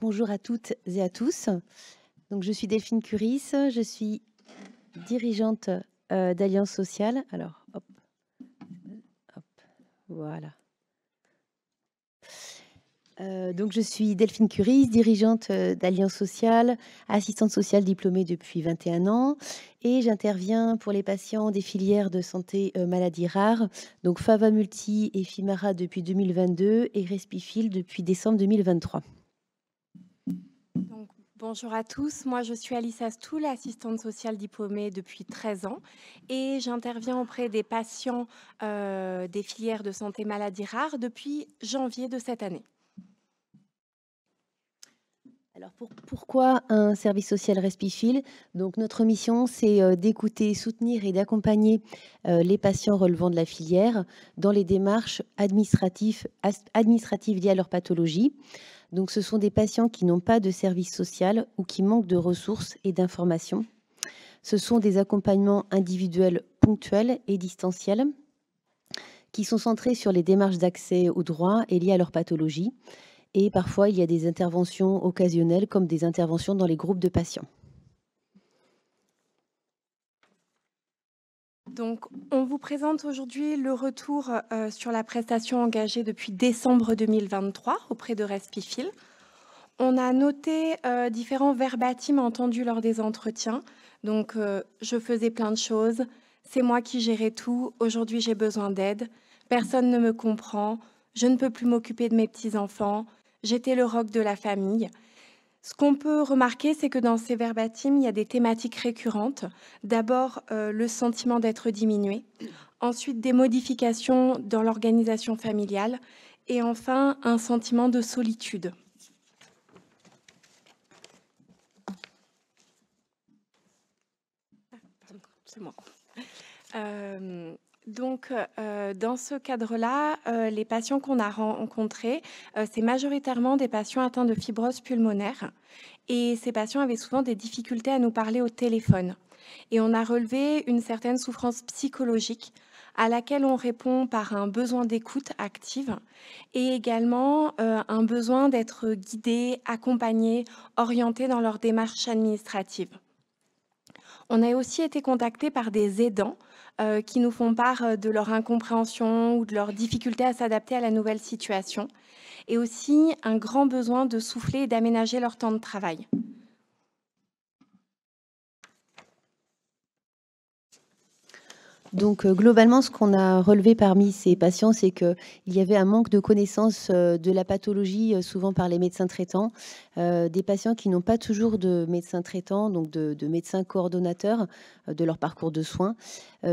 Bonjour à toutes et à tous. Donc, je suis Delphine Curis, je suis dirigeante d'Alliance Sociale. Alors, hop, hop, voilà. Donc, je suis Delphine Curis, dirigeante d'Alliance Sociale, assistante sociale diplômée depuis 21 ans, et j'interviens pour les patients des filières de santé maladies rares, donc Fava Multi et Fimara depuis 2022 et Respifil depuis décembre 2023. Donc, bonjour à tous, moi je suis Alice Astoul, assistante sociale diplômée depuis 13 ans et j'interviens auprès des patients des filières de santé maladies rares depuis janvier de cette année. Alors pourquoi un service social Respifil? Donc notre mission, c'est d'écouter, soutenir et d'accompagner les patients relevant de la filière dans les démarches administratives liées à leur pathologie. Donc ce sont des patients qui n'ont pas de service social ou qui manquent de ressources et d'informations. Ce sont des accompagnements individuels ponctuels et distanciels qui sont centrés sur les démarches d'accès aux droits et liées à leur pathologie. Et parfois, il y a des interventions occasionnelles comme des interventions dans les groupes de patients. Donc, on vous présente aujourd'hui le retour sur la prestation engagée depuis décembre 2023 auprès de Respifil. On a noté différents verbatims entendus lors des entretiens. Donc, je faisais plein de choses, c'est moi qui gérais tout, aujourd'hui j'ai besoin d'aide, personne ne me comprend, je ne peux plus m'occuper de mes petits-enfants, j'étais le roc de la famille. Ce qu'on peut remarquer, c'est que dans ces verbatims, il y a des thématiques récurrentes. D'abord, le sentiment d'être diminué, ensuite des modifications dans l'organisation familiale et enfin un sentiment de solitude. C'est moi. Donc, dans ce cadre-là, les patients qu'on a rencontrés, c'est majoritairement des patients atteints de fibrose pulmonaire et ces patients avaient souvent des difficultés à nous parler au téléphone et on a relevé une certaine souffrance psychologique à laquelle on répond par un besoin d'écoute active et également, un besoin d'être guidés, accompagnés, orientés dans leur démarche administrative. On a aussi été contactés par des aidants qui nous font part de leur incompréhension ou de leur difficulté à s'adapter à la nouvelle situation et aussi un grand besoin de souffler et d'aménager leur temps de travail. Donc globalement, ce qu'on a relevé parmi ces patients, c'est qu'il y avait un manque de connaissance de la pathologie, souvent par les médecins traitants, des patients qui n'ont pas toujours de médecin traitant, donc de médecins coordonnateurs de leur parcours de soins,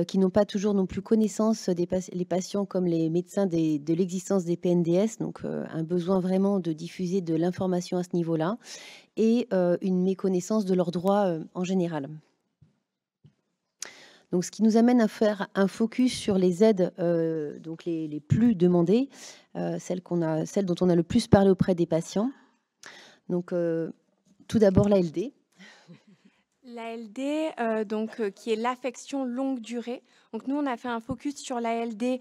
qui n'ont pas toujours non plus connaissance les patients comme les médecins de l'existence des PNDS, donc un besoin vraiment de diffuser de l'information à ce niveau-là, et une méconnaissance de leurs droits en général. Donc, ce qui nous amène à faire un focus sur les aides, donc les plus demandées, celles dont on a le plus parlé auprès des patients. Donc, tout d'abord l'ALD. L'ALD, qui est l'affection longue durée. Donc nous, on a fait un focus sur l'ALD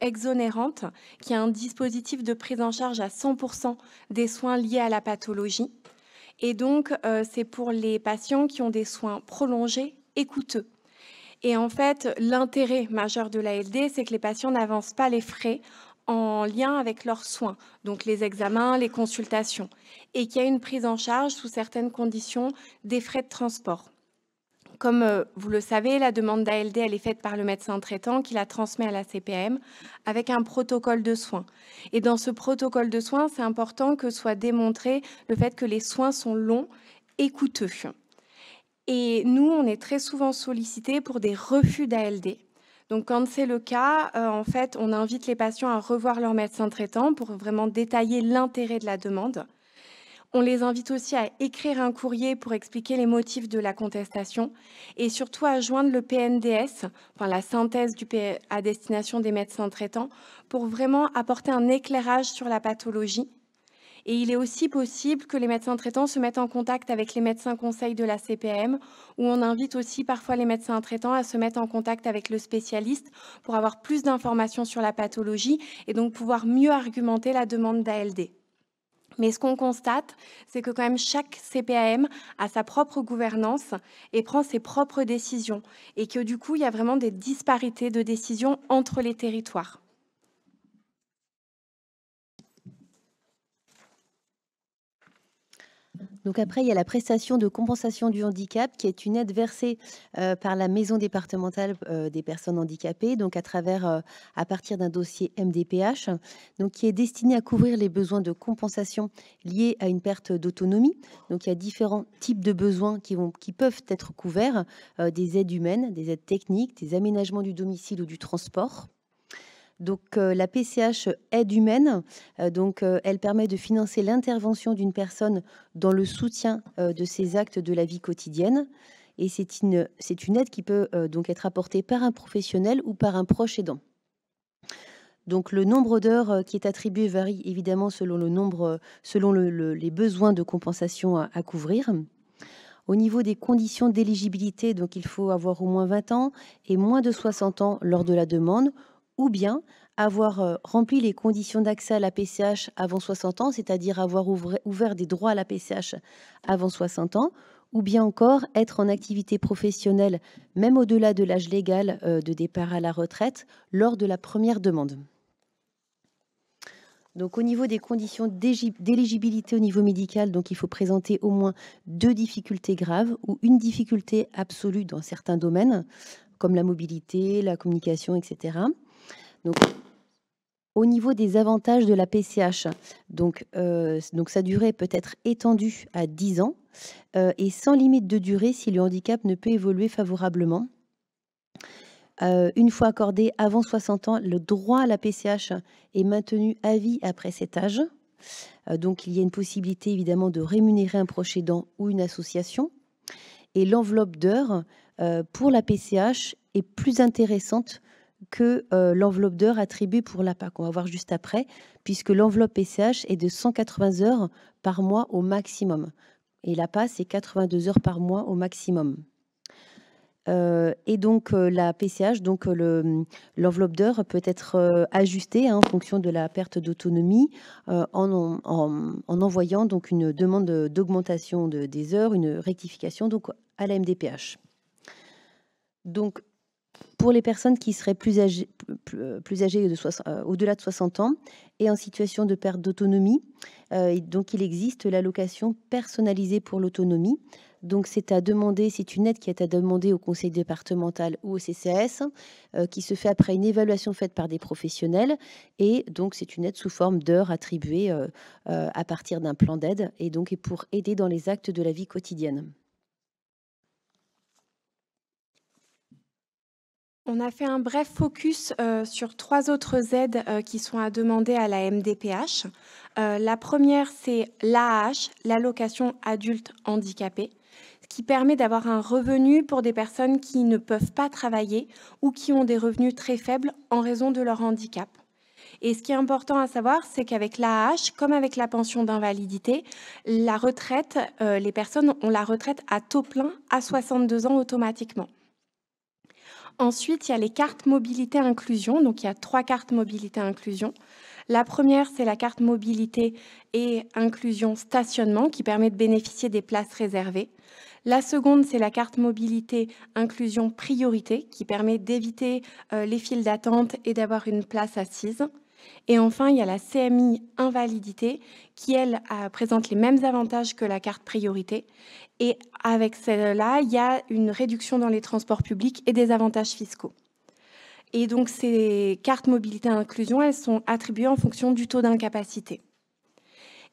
exonérante, qui est un dispositif de prise en charge à 100% des soins liés à la pathologie. Et donc, c'est pour les patients qui ont des soins prolongés et coûteux. Et en fait, l'intérêt majeur de l'ALD, c'est que les patients n'avancent pas les frais en lien avec leurs soins, donc les examens, les consultations, et qu'il y a une prise en charge sous certaines conditions des frais de transport. Comme vous le savez, la demande d'ALD, elle est faite par le médecin traitant qui la transmet à la CPAM avec un protocole de soins. Et dans ce protocole de soins, c'est important que soit démontré le fait que les soins sont longs et coûteux. Et nous, on est très souvent sollicités pour des refus d'ALD. Donc, quand c'est le cas, en fait, on invite les patients à revoir leur médecin traitant pour vraiment détailler l'intérêt de la demande. On les invite aussi à écrire un courrier pour expliquer les motifs de la contestation et surtout à joindre le PNDS, enfin la synthèse à destination des médecins traitants, pour vraiment apporter un éclairage sur la pathologie. Et il est aussi possible que les médecins traitants se mettent en contact avec les médecins conseils de la CPM, où on invite aussi parfois les médecins traitants à se mettre en contact avec le spécialiste pour avoir plus d'informations sur la pathologie et donc pouvoir mieux argumenter la demande d'ALD. Mais ce qu'on constate, c'est que quand même chaque CPAM a sa propre gouvernance et prend ses propres décisions. Et que du coup, il y a vraiment des disparités de décisions entre les territoires. Donc après, il y a la prestation de compensation du handicap, qui est une aide versée par la maison départementale des personnes handicapées, donc à partir d'un dossier MDPH, donc qui est destiné à couvrir les besoins de compensation liés à une perte d'autonomie. Donc il y a différents types de besoins qui peuvent être couverts, des aides humaines, des aides techniques, des aménagements du domicile ou du transport. Donc, la PCH aide humaine, elle permet de financer l'intervention d'une personne dans le soutien, de ses actes de la vie quotidienne, et c'est une aide qui peut, donc être apportée par un professionnel ou par un proche aidant. Donc le nombre d'heures, qui est attribué varie évidemment selon le nombre, selon les besoins de compensation à couvrir. Au niveau des conditions d'éligibilité, donc il faut avoir au moins 20 ans et moins de 60 ans lors de la demande, ou bien avoir rempli les conditions d'accès à la PCH avant 60 ans, c'est-à-dire avoir ouvert des droits à la PCH avant 60 ans, ou bien encore être en activité professionnelle, même au-delà de l'âge légal de départ à la retraite, lors de la première demande. Donc, au niveau des conditions d'éligibilité au niveau médical, donc il faut présenter au moins 2 difficultés graves ou une difficulté absolue dans certains domaines, comme la mobilité, la communication, etc. Donc, au niveau des avantages de la PCH, donc sa durée peut être étendue à 10 ans et sans limite de durée si le handicap ne peut évoluer favorablement. Une fois accordé avant 60 ans, le droit à la PCH est maintenu à vie après cet âge. Donc il y a une possibilité évidemment de rémunérer un proche aidant ou une association. Et l'enveloppe d'heures pour la PCH est plus intéressante que l'enveloppe d'heures attribuée pour l'APA, qu'on va voir juste après, puisque l'enveloppe PCH est de 180 heures par mois au maximum. Et l'APA, c'est 82 heures par mois au maximum. Et donc la PCH, donc l'enveloppe d'heures peut être ajustée en fonction de la perte d'autonomie en envoyant donc une demande d'augmentation des heures, une rectification donc à la MDPH. Donc pour les personnes qui seraient plus âgées au-delà de 60 ans et en situation de perte d'autonomie, donc il existe l'allocation personnalisée pour l'autonomie. Donc c'est une aide qui est à demander au conseil départemental ou au CCAS, qui se fait après une évaluation faite par des professionnels, et donc c'est une aide sous forme d'heures attribuées à partir d'un plan d'aide, et donc est pour aider dans les actes de la vie quotidienne. On a fait un bref focus sur 3 autres aides qui sont à demander à la MDPH. La première, c'est l'AAH, l'allocation adulte handicapé, ce qui permet d'avoir un revenu pour des personnes qui ne peuvent pas travailler ou qui ont des revenus très faibles en raison de leur handicap. Et ce qui est important à savoir, c'est qu'avec l'AAH, comme avec la pension d'invalidité, la retraite, les personnes ont la retraite à taux plein à 62 ans automatiquement. Ensuite, il y a les cartes mobilité inclusion. Donc, il y a 3 cartes mobilité inclusion. La première, c'est la carte mobilité et inclusion stationnement qui permet de bénéficier des places réservées. La seconde, c'est la carte mobilité inclusion priorité qui permet d'éviter les files d'attente et d'avoir une place assise. Et enfin, il y a la CMI invalidité qui, elle, présente les mêmes avantages que la carte priorité. Et avec celle-là, il y a une réduction dans les transports publics et des avantages fiscaux. Et donc, ces cartes mobilité inclusion, elles sont attribuées en fonction du taux d'incapacité.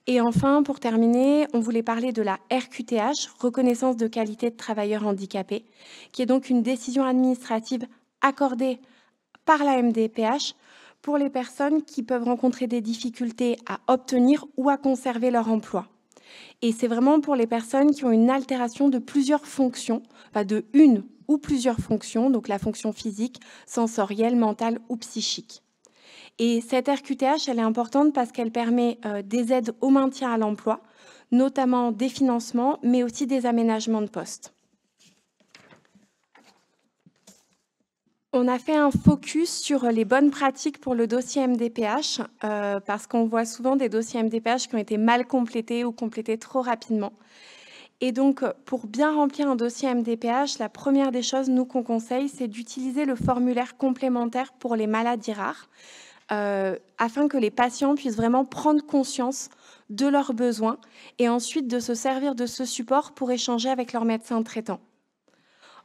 Et enfin, pour terminer, on voulait parler de la RQTH, reconnaissance de qualité de travailleur handicapé, qui est donc une décision administrative accordée par la MDPH pour les personnes qui peuvent rencontrer des difficultés à obtenir ou à conserver leur emploi. Et c'est vraiment pour les personnes qui ont une altération de plusieurs fonctions, pas de une ou plusieurs fonctions, donc la fonction physique, sensorielle, mentale ou psychique. Et cette RQTH, elle est importante parce qu'elle permet des aides au maintien à l'emploi, notamment des financements, mais aussi des aménagements de poste. On a fait un focus sur les bonnes pratiques pour le dossier MDPH, parce qu'on voit souvent des dossiers MDPH qui ont été mal complétés ou complétés trop rapidement. Et donc, pour bien remplir un dossier MDPH, la première des choses, nous, qu'on conseille, c'est d'utiliser le formulaire complémentaire pour les maladies rares, afin que les patients puissent vraiment prendre conscience de leurs besoins et ensuite de se servir de ce support pour échanger avec leur médecin traitant.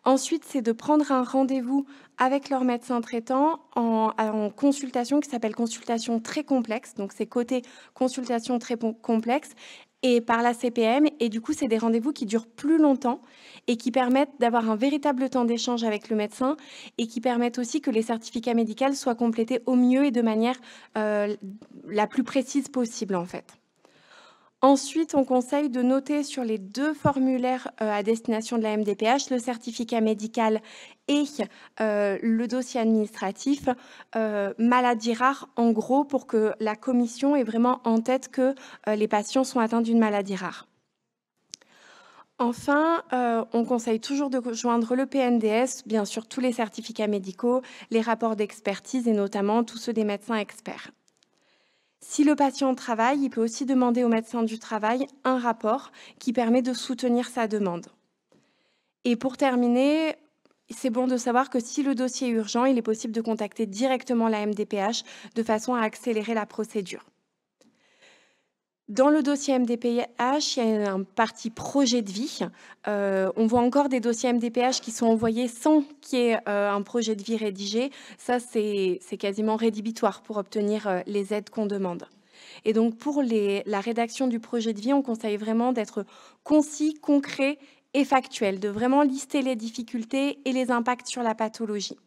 Ensuite, c'est de prendre un rendez-vous avec leur médecin traitant en consultation qui s'appelle consultation très complexe. Donc, c'est côté consultation très complexe et par la CPM. Et du coup, c'est des rendez-vous qui durent plus longtemps et qui permettent d'avoir un véritable temps d'échange avec le médecin et qui permettent aussi que les certificats médicaux soient complétés au mieux et de manière la plus précise possible, en fait. Ensuite, on conseille de noter sur les 2 formulaires, à destination de la MDPH, le certificat médical et le dossier administratif, maladie rare, en gros, pour que la commission ait vraiment en tête que, les patients sont atteints d'une maladie rare. Enfin, on conseille toujours de joindre le PNDS, bien sûr tous les certificats médicaux, les rapports d'expertise et notamment tous ceux des médecins experts. Si le patient travaille, il peut aussi demander au médecin du travail un rapport qui permet de soutenir sa demande. Et pour terminer, c'est bon de savoir que si le dossier est urgent, il est possible de contacter directement la MDPH de façon à accélérer la procédure. Dans le dossier MDPH, il y a un parti projet de vie. On voit encore des dossiers MDPH qui sont envoyés sans qu'il y ait un projet de vie rédigé. Ça, c'est quasiment rédhibitoire pour obtenir les aides qu'on demande. Et donc, pour la rédaction du projet de vie, on conseille vraiment d'être concis, concret et factuel, de vraiment lister les difficultés et les impacts sur la pathologie.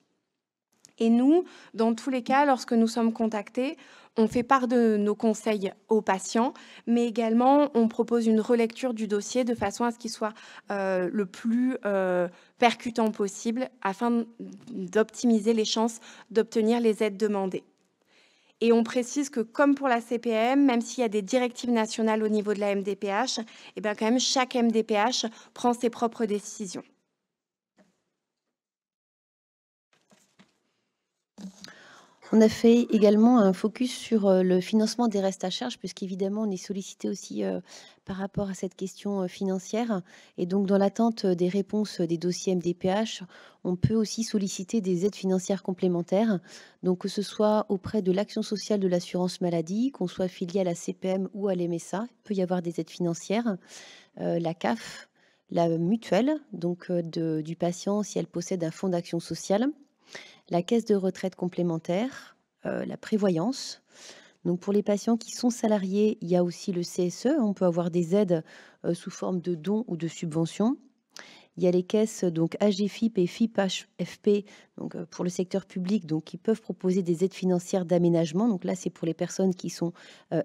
Et nous, dans tous les cas, lorsque nous sommes contactés, on fait part de nos conseils aux patients, mais également on propose une relecture du dossier de façon à ce qu'il soit le plus percutant possible afin d'optimiser les chances d'obtenir les aides demandées. Et on précise que comme pour la CPM, même s'il y a des directives nationales au niveau de la MDPH, eh bien quand même chaque MDPH prend ses propres décisions. On a fait également un focus sur le financement des restes à charge, puisqu'évidemment, on est sollicité aussi par rapport à cette question financière. Et donc, dans l'attente des réponses des dossiers MDPH, on peut aussi solliciter des aides financières complémentaires. Donc, que ce soit auprès de l'Action sociale de l'assurance maladie, qu'on soit affilié à la CPM ou à l'MSA, il peut y avoir des aides financières, la CAF, la mutuelle donc du patient si elle possède un fonds d'action sociale, la caisse de retraite complémentaire, la prévoyance. Donc pour les patients qui sont salariés, il y a aussi le CSE. On peut avoir des aides sous forme de dons ou de subventions. Il y a les caisses donc AGFIP et FIP-HFP donc pour le secteur public, donc qui peuvent proposer des aides financières d'aménagement. Donc là, c'est pour les personnes qui sont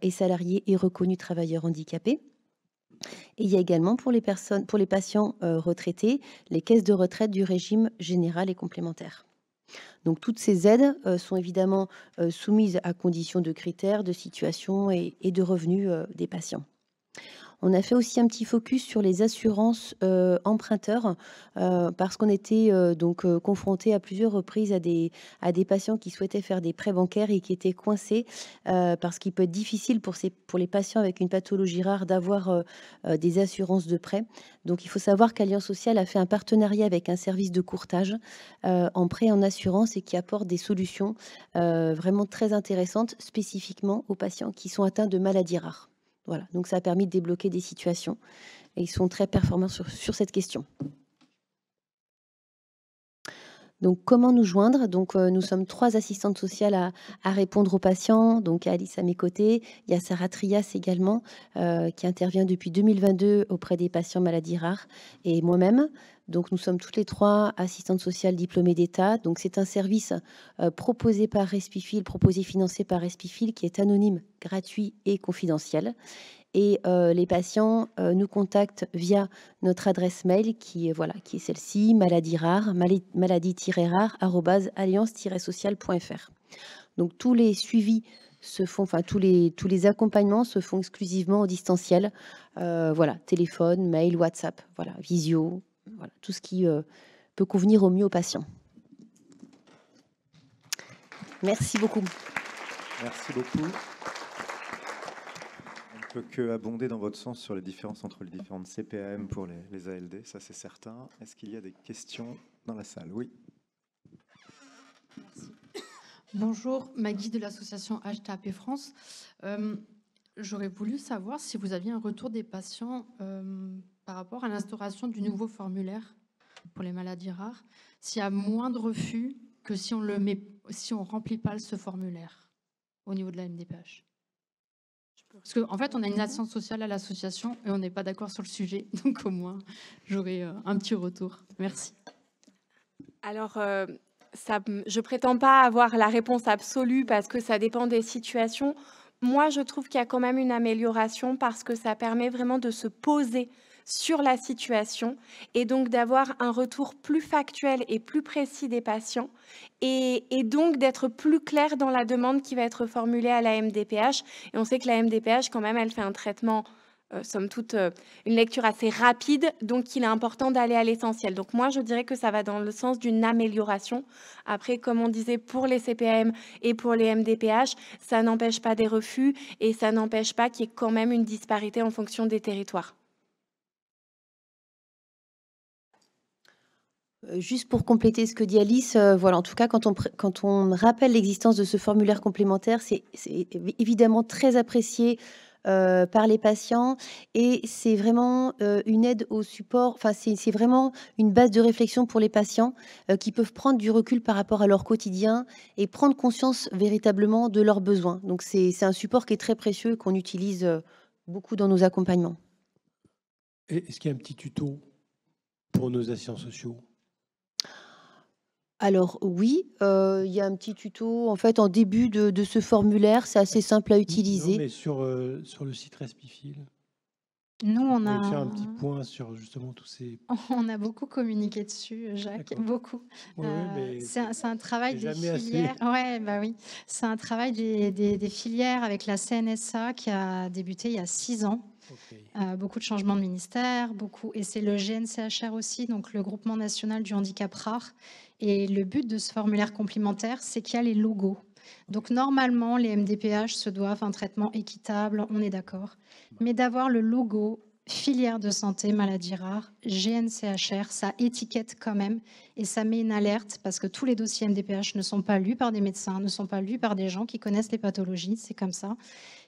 et salariés et reconnus travailleurs handicapés. Et il y a également pour les patients retraités, les caisses de retraite du régime général et complémentaire. Donc toutes ces aides sont évidemment soumises à conditions de critères, de situation et de revenus des patients. On a fait aussi un petit focus sur les assurances emprunteurs parce qu'on était donc confronté à plusieurs reprises à des patients qui souhaitaient faire des prêts bancaires et qui étaient coincés parce qu'il peut être difficile pour les patients avec une pathologie rare d'avoir des assurances de prêt. Donc il faut savoir qu'Alliance Sociale a fait un partenariat avec un service de courtage en prêt et en assurance et qui apporte des solutions vraiment très intéressantes spécifiquement aux patients qui sont atteints de maladies rares. Voilà, donc ça a permis de débloquer des situations et ils sont très performants sur cette question. Donc comment nous joindre? Donc nous sommes 3 assistantes sociales à répondre aux patients, donc Alice à mes côtés. Il y a Sarah Trias également, qui intervient depuis 2022 auprès des patients maladies rares et moi-même. Donc nous sommes toutes les 3 assistantes sociales diplômées d'État. Donc c'est un service, proposé par Respifil, proposé, financé par Respifil qui est anonyme, gratuit et confidentiel. Et les patients nous contactent via notre adresse mail qui est celle-ci, maladie rare, maladie-rare @alliance-sociale.fr. Donc tous les suivis se font, enfin tous les accompagnements se font exclusivement au distanciel. Voilà, téléphone, mail, WhatsApp, voilà, visio, voilà, tout ce qui peut convenir au mieux aux patients. Merci beaucoup. Merci beaucoup. On ne peut que abonder dans votre sens sur les différences entre les différentes CPAM pour les ALD, ça c'est certain. Est-ce qu'il y a des questions dans la salle? Oui. Merci. Bonjour, Maggie de l'association HTAP France. J'aurais voulu savoir si vous aviez un retour des patients par rapport à l'instauration du nouveau formulaire pour les maladies rares, s'il y a moins de refus que si on ne remplit pas ce formulaire au niveau de la MDPH. Parce qu'en fait, on a une assistance sociale à l'association et on n'est pas d'accord sur le sujet, donc au moins, j'aurai un petit retour. Merci. Alors, je prétends pas avoir la réponse absolue parce que ça dépend des situations. Moi, je trouve qu'il y a quand même une amélioration parce que ça permet vraiment de se poser sur la situation et donc d'avoir un retour plus factuel et plus précis des patients et donc d'être plus clair dans la demande qui va être formulée à la MDPH. Et on sait que la MDPH, quand même, elle fait un traitement, somme toute, une lecture assez rapide, donc il est important d'aller à l'essentiel. Donc moi, je dirais que ça va dans le sens d'une amélioration. Après, comme on disait, pour les CPAM et pour les MDPH, ça n'empêche pas des refus et ça n'empêche pas qu'il y ait quand même une disparité en fonction des territoires. Juste pour compléter ce que dit Alice, voilà, en tout cas, quand on rappelle l'existence de ce formulaire complémentaire, c'est évidemment très apprécié par les patients et c'est vraiment une aide au support. Enfin, c'est vraiment une base de réflexion pour les patients qui peuvent prendre du recul par rapport à leur quotidien et prendre conscience véritablement de leurs besoins. Donc, c'est un support qui est très précieux et qu'on utilise beaucoup dans nos accompagnements. Est-ce qu'il y a un petit tuto pour nos assistants sociaux? Alors oui, il y a un petit tuto en fait en début de ce formulaire, c'est assez simple à Non, utiliser. mais sur le site Respifil, Nous, on on a va faire un petit point sur justement tous ces... On a beaucoup communiqué dessus, Jacques, D'accord. beaucoup. Ouais, mais C'est un travail c'est des jamais assez. filières. Ouais, bah oui. C'est un travail des filières avec la CNSA qui a débuté il y a 6 ans. Ok. Beaucoup de changements de ministère, et c'est le GNCHR aussi, donc le Groupement national du handicap rare. Et le but de ce formulaire complémentaire, c'est qu'il y a les logos. Donc normalement, les MDPH se doivent un traitement équitable, on est d'accord. Mais d'avoir le logo filière de santé, maladies rares, GNCHR, ça étiquette quand même et ça met une alerte parce que tous les dossiers MDPH ne sont pas lus par des médecins, ne sont pas lus par des gens qui connaissent les pathologies, c'est comme ça.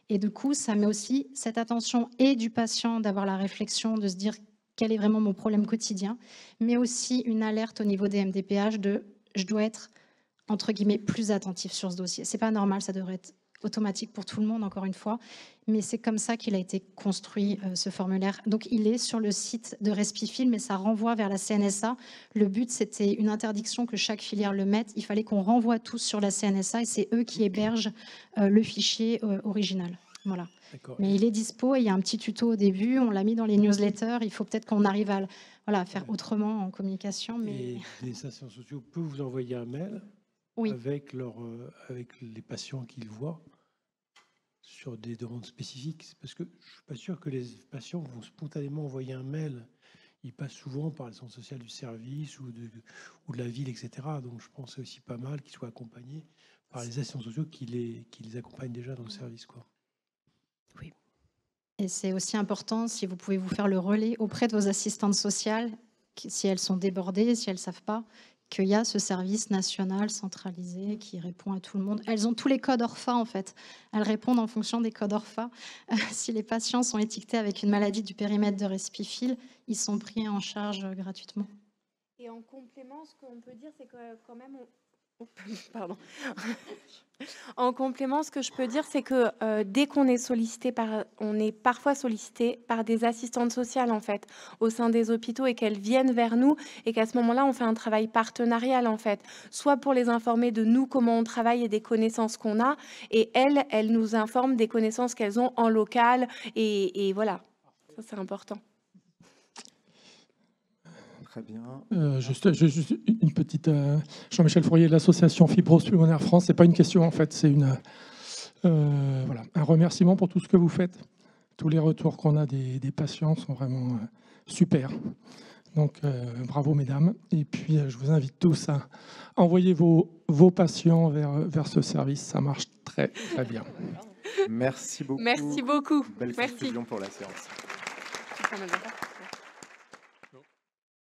Et du coup, ça met aussi cette attention et du patient d'avoir la réflexion, de se dire quel est vraiment mon problème quotidien, mais aussi une alerte au niveau des MDPH de je dois être, entre guillemets, plus attentif sur ce dossier. C'est pas normal, ça devrait être automatique pour tout le monde, encore une fois, mais c'est comme ça qu'il a été construit, ce formulaire. Donc, il est sur le site de Respifil, mais ça renvoie vers la CNSA. Le but, c'était une interdiction que chaque filière le mette. Il fallait qu'on renvoie tous sur la CNSA et c'est eux qui hébergent le fichier original. Voilà. Mais il est dispo et il y a un petit tuto au début. On l'a mis dans les newsletters. Il faut peut-être qu'on arrive à faire autrement en communication. Mais... Et les assistants sociaux peuvent vous envoyer un mail oui. avec les patients qu'ils voient sur des demandes spécifiques. Parce que je ne suis pas sûr que les patients vont spontanément envoyer un mail. Ils passent souvent par le centre social du service ou de la ville, etc. Donc je pense que c'est aussi pas mal qu'ils soient accompagnés par les assistants sociaux qui les accompagnent déjà dans le service, quoi. Oui. Et c'est aussi important, si vous pouvez vous faire le relais auprès de vos assistantes sociales, si elles sont débordées, si elles ne savent pas, qu'il y a ce service national centralisé qui répond à tout le monde. Elles ont tous les codes ORFA, en fait. Elles répondent en fonction des codes ORFA. Si les patients sont étiquetés avec une maladie du périmètre de Respifil, ils sont pris en charge gratuitement. Et en complément, ce qu'on peut dire, c'est que quand même... Pardon. En complément, ce que je peux dire, c'est que dès qu'on est sollicité on est parfois sollicité par des assistantes sociales en fait au sein des hôpitaux et qu'elles viennent vers nous et qu'à ce moment-là, on fait un travail partenarial en fait, soit pour les informer de nous comment on travaille et des connaissances qu'on a, et elles nous informent des connaissances qu'elles ont en local et voilà, ça c'est important. Très bien. Juste une petite... Jean-Michel Fourier de l'association Fibrose Pulmonaire France. Ce n'est pas une question, en fait. C'est voilà, un remerciement pour tout ce que vous faites. Tous les retours qu'on a des patients sont vraiment super. Donc, bravo, mesdames. Et puis, je vous invite tous à envoyer vos patients vers ce service. Ça marche très, très bien. Merci beaucoup. Merci beaucoup. Belle Merci. conclusion pour la séance.